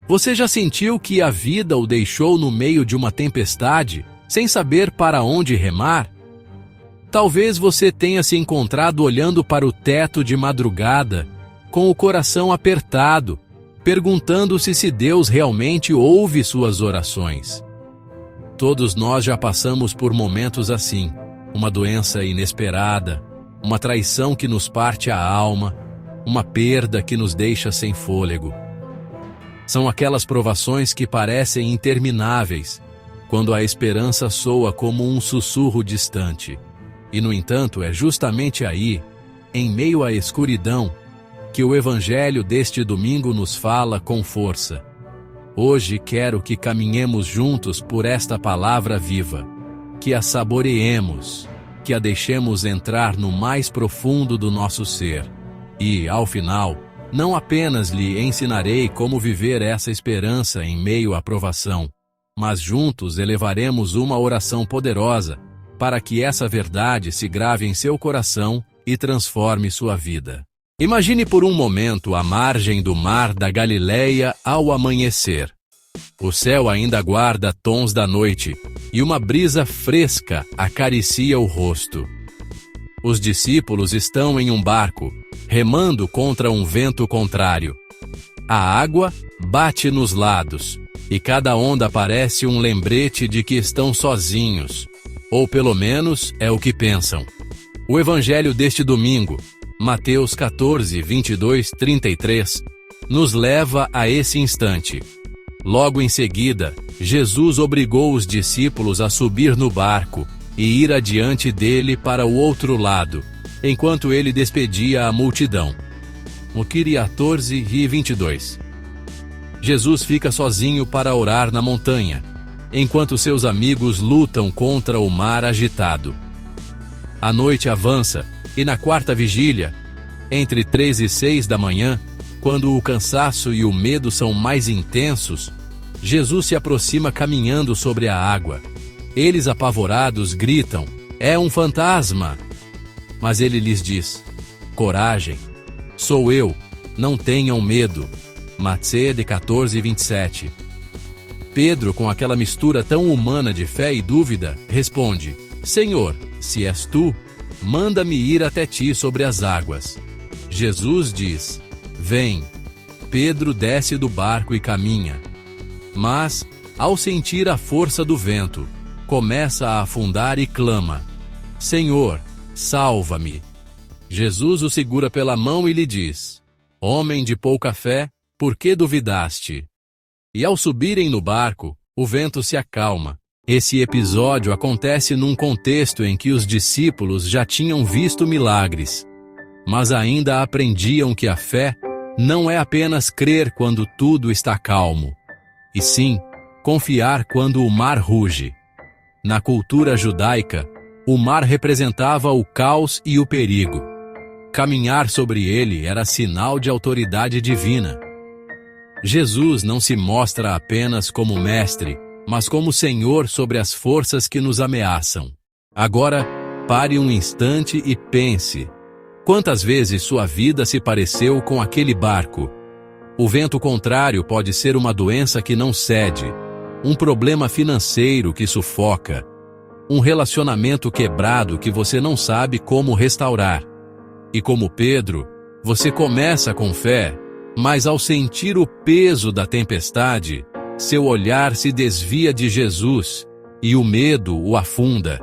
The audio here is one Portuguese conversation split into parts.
Você já sentiu que a vida o deixou no meio de uma tempestade, sem saber para onde remar? Talvez você tenha se encontrado olhando para o teto de madrugada, com o coração apertado, perguntando-se se Deus realmente ouve suas orações. Todos nós já passamos por momentos assim, uma doença inesperada, uma traição que nos parte a alma, uma perda que nos deixa sem fôlego. São aquelas provações que parecem intermináveis, quando a esperança soa como um sussurro distante. E, no entanto, é justamente aí, em meio à escuridão, que o Evangelho deste domingo nos fala com força. Hoje quero que caminhemos juntos por esta palavra viva, que a saboreemos, que a deixemos entrar no mais profundo do nosso ser. E, ao final, não apenas lhe ensinarei como viver essa esperança em meio à provação, mas juntos elevaremos uma oração poderosa para que essa verdade se grave em seu coração e transforme sua vida. Imagine por um momento a margem do mar da Galileia ao amanhecer. O céu ainda guarda tons da noite e uma brisa fresca acaricia o rosto. Os discípulos estão em um barco, remando contra um vento contrário. A água bate nos lados e cada onda parece um lembrete de que estão sozinhos, ou pelo menos é o que pensam. O Evangelho deste domingo, Mateus 14, 22, 33, nos leva a esse instante. Logo em seguida, Jesus obrigou os discípulos a subir no barco e ir adiante dele para o outro lado, enquanto ele despedia a multidão. O 14 e 22. Jesus fica sozinho para orar na montanha, enquanto seus amigos lutam contra o mar agitado. A noite avança e na quarta vigília, entre 3 e 6 da manhã, quando o cansaço e o medo são mais intensos, Jesus se aproxima caminhando sobre a água. Eles, apavorados, gritam: "É um fantasma!" Mas ele lhes diz: "Coragem, sou eu, não tenham medo." Mateus 14, 27. Pedro, com aquela mistura tão humana de fé e dúvida, responde: "Senhor, se és tu, manda-me ir até ti sobre as águas." Jesus diz: "Vem." Pedro desce do barco e caminha. Mas, ao sentir a força do vento, começa a afundar e clama: "Senhor, salva-me." Jesus o segura pela mão e lhe diz: "Homem de pouca fé, por que duvidaste?" E ao subirem no barco, o vento se acalma. Esse episódio acontece num contexto em que os discípulos já tinham visto milagres, mas ainda aprendiam que a fé não é apenas crer quando tudo está calmo, e sim confiar quando o mar ruge. Na cultura judaica, o mar representava o caos e o perigo. Caminhar sobre ele era sinal de autoridade divina. Jesus não se mostra apenas como mestre, mas como Senhor sobre as forças que nos ameaçam. Agora, pare um instante e pense: quantas vezes sua vida se pareceu com aquele barco? O vento contrário pode ser uma doença que não cede, um problema financeiro que sufoca, um relacionamento quebrado que você não sabe como restaurar. E como Pedro, você começa com fé, mas ao sentir o peso da tempestade, seu olhar se desvia de Jesus e o medo o afunda.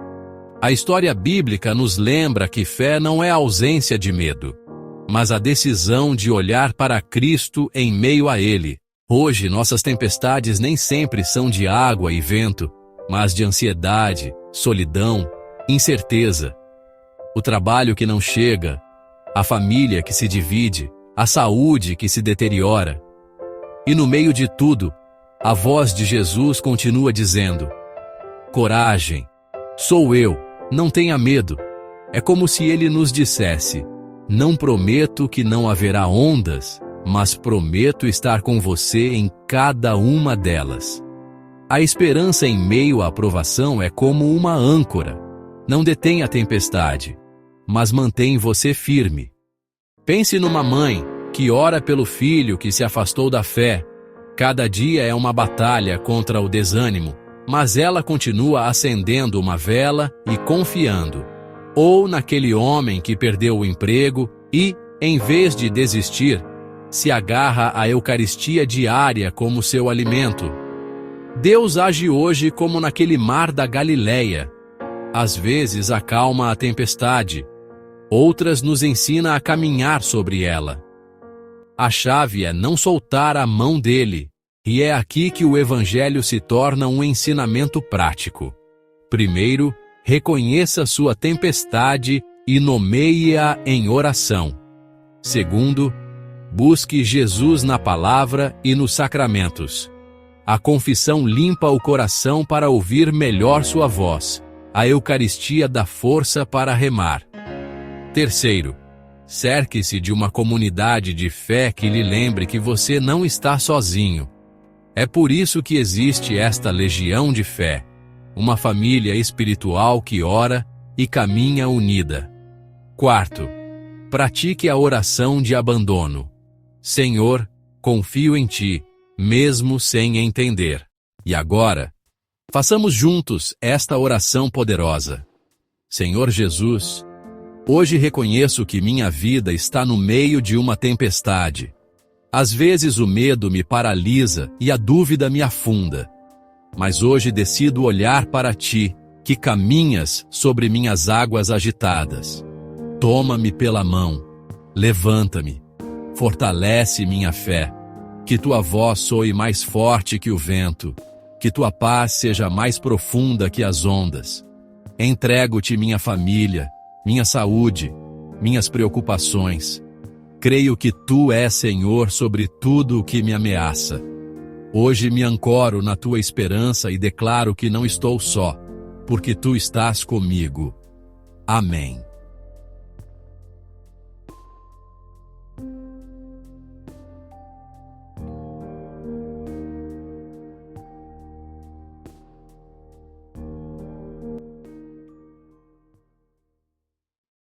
A história bíblica nos lembra que fé não é ausência de medo, mas a decisão de olhar para Cristo em meio a Ele. Hoje, nossas tempestades nem sempre são de água e vento, mas de ansiedade, solidão, incerteza. O trabalho que não chega, a família que se divide, a saúde que se deteriora. E no meio de tudo, a voz de Jesus continua dizendo: "Coragem, sou eu, não tenha medo." É como se ele nos dissesse: "Não prometo que não haverá ondas, mas prometo estar com você em cada uma delas." A esperança em meio à provação é como uma âncora. Não detém a tempestade, mas mantém você firme. Pense numa mãe que ora pelo filho que se afastou da fé, Cada dia é uma batalha contra o desânimo, mas ela continua acendendo uma vela e confiando. Ou naquele homem que perdeu o emprego e, em vez de desistir, se agarra à Eucaristia diária como seu alimento. Deus age hoje como naquele mar da Galileia. Às vezes acalma a tempestade, outras nos ensina a caminhar sobre ela. A chave é não soltar a mão dele, e é aqui que o Evangelho se torna um ensinamento prático. Primeiro, reconheça sua tempestade e nomeie-a em oração. Segundo, busque Jesus na palavra e nos sacramentos. A confissão limpa o coração para ouvir melhor sua voz. A Eucaristia dá força para remar. Terceiro, cerque-se de uma comunidade de fé que lhe lembre que você não está sozinho. É por isso que existe esta legião de fé, uma família espiritual que ora e caminha unida. Quarto, pratique a oração de abandono. Senhor, confio em Ti, mesmo sem entender. E agora, façamos juntos esta oração poderosa. Senhor Jesus, hoje reconheço que minha vida está no meio de uma tempestade. Às vezes o medo me paralisa e a dúvida me afunda. Mas hoje decido olhar para Ti, que caminhas sobre minhas águas agitadas. Toma-me pela mão, levanta-me, fortalece minha fé. Que Tua voz soe mais forte que o vento, que Tua paz seja mais profunda que as ondas. Entrego-Te minha família, minha saúde, minhas preocupações. Creio que Tu és Senhor sobre tudo o que me ameaça. Hoje me ancoro na Tua esperança e declaro que não estou só, porque Tu estás comigo. Amém.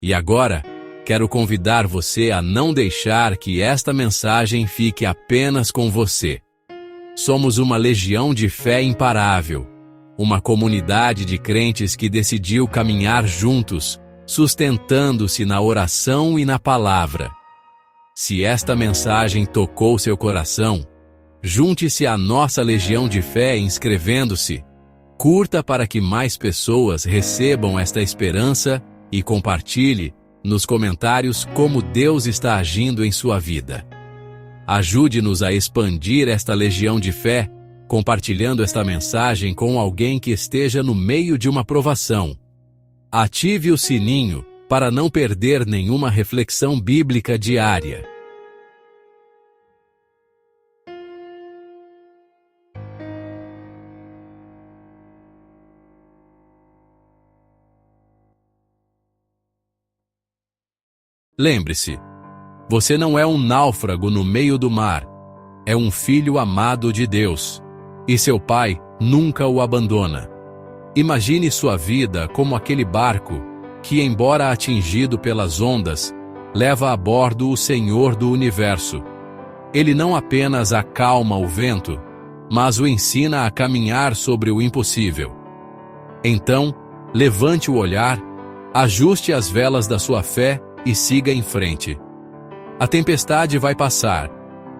E agora, quero convidar você a não deixar que esta mensagem fique apenas com você. Somos uma legião de fé imparável, uma comunidade de crentes que decidiu caminhar juntos, sustentando-se na oração e na palavra. Se esta mensagem tocou seu coração, junte-se à nossa legião de fé inscrevendo-se. Curta para que mais pessoas recebam esta esperança e compartilhe nos comentários como Deus está agindo em sua vida. Ajude-nos a expandir esta legião de fé, compartilhando esta mensagem com alguém que esteja no meio de uma provação. Ative o sininho para não perder nenhuma reflexão bíblica diária. Lembre-se, você não é um náufrago no meio do mar, é um filho amado de Deus, e seu Pai nunca o abandona. Imagine sua vida como aquele barco que, embora atingido pelas ondas, leva a bordo o Senhor do Universo. Ele não apenas acalma o vento, mas o ensina a caminhar sobre o impossível. Então, levante o olhar, ajuste as velas da sua fé e siga em frente. A tempestade vai passar,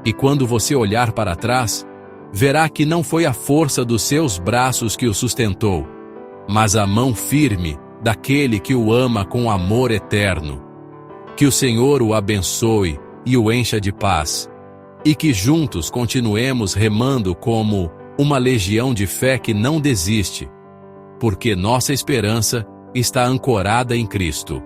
e quando você olhar para trás, verá que não foi a força dos seus braços que o sustentou, mas a mão firme daquele que o ama com amor eterno. Que o Senhor o abençoe e o encha de paz, e que juntos continuemos remando como uma legião de fé que não desiste, porque nossa esperança está ancorada em Cristo.